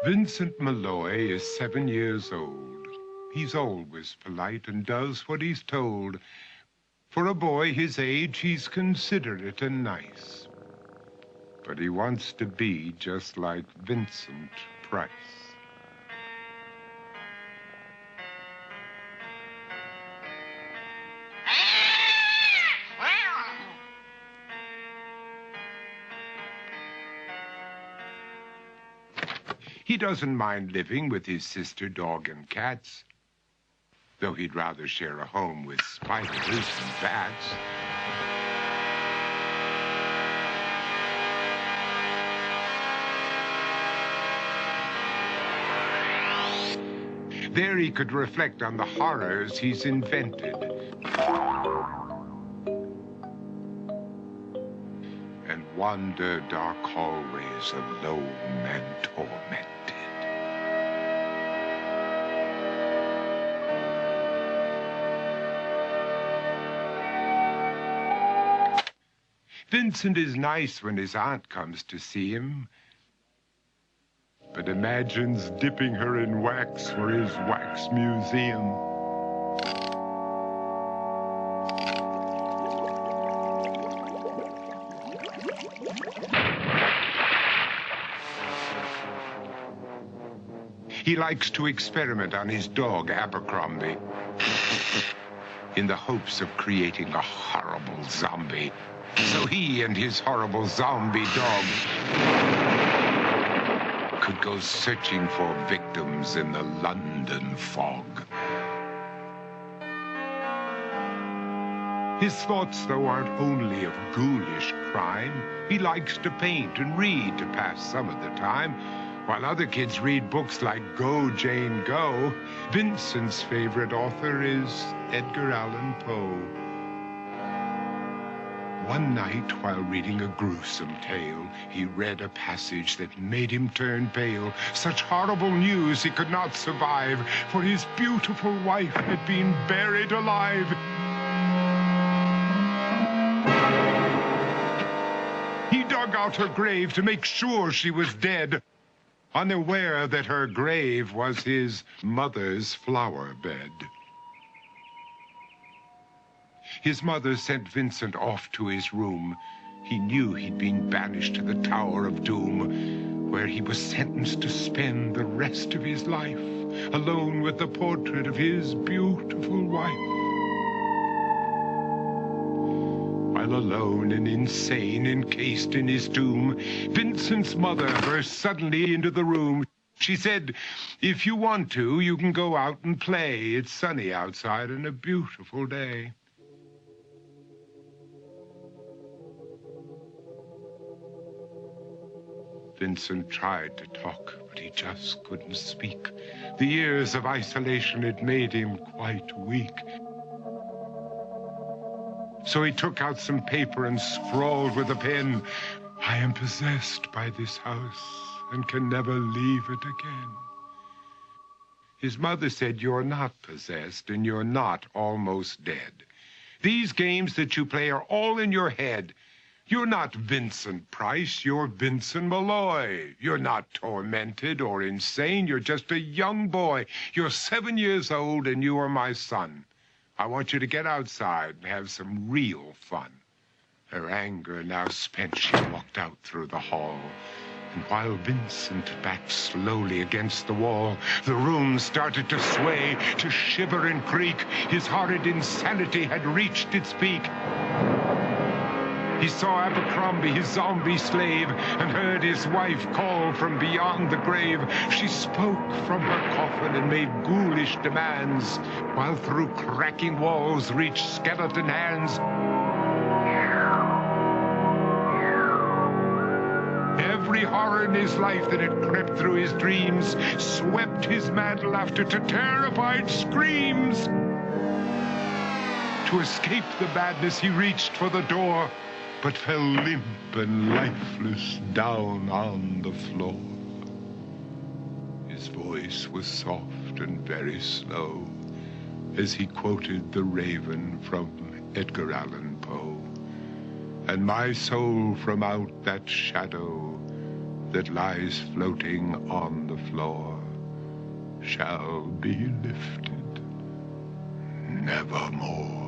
Vincent Malloy is 7 years old. He's always polite and does what he's told. For a boy his age, he's considerate and nice. But he wants to be just like Vincent Price. He doesn't mind living with his sister, dog, and cats, though he'd rather share a home with spiders and bats. There he could reflect on the horrors he's invented and wander dark hallways alone and tormented. Vincent is nice when his aunt comes to see him, but imagines dipping her in wax for his wax museum. He likes to experiment on his dog, Abercrombie, in the hopes of creating a horrible zombie. So he and his horrible zombie dog could go searching for victims in the London fog. His thoughts, though, aren't only of ghoulish crime. He likes to paint and read to pass some of the time. While other kids read books like Go, Jane, Go, Vincent's favorite author is Edgar Allan Poe. One night, while reading a gruesome tale, he read a passage that made him turn pale. Such horrible news he could not survive, for his beautiful wife had been buried alive. He dug out her grave to make sure she was dead, unaware that her grave was his mother's flower bed. His mother sent Vincent off to his room. He knew he'd been banished to the Tower of Doom, where he was sentenced to spend the rest of his life alone with the portrait of his beautiful wife. While alone and insane, encased in his tomb, Vincent's mother burst suddenly into the room. She said, "If you want to, you can go out and play. It's sunny outside and a beautiful day." Vincent tried to talk, but he just couldn't speak. The years of isolation had made him quite weak. So he took out some paper and scrawled with a pen, "I am possessed by this house and can never leave it again." His mother said, "You're not possessed and you're not almost dead. These games that you play are all in your head. You're not Vincent Price, you're Vincent Malloy. You're not tormented or insane, you're just a young boy. You're 7 years old and you are my son. I want you to get outside and have some real fun." Her anger now spent, she walked out through the hall. And while Vincent backed slowly against the wall, the room started to sway, to shiver and creak. His horrid insanity had reached its peak. He saw Abercrombie, his zombie slave, and heard his wife call from beyond the grave. She spoke from her coffin and made ghoulish demands, while through cracking walls reached skeleton hands. Every horror in his life that had crept through his dreams swept his mantle after to terrified screams. To escape the madness, he reached for the door, but fell limp and lifeless down on the floor. His voice was soft and very slow as he quoted The Raven from Edgar Allan Poe. "And my soul from out that shadow that lies floating on the floor shall be lifted nevermore.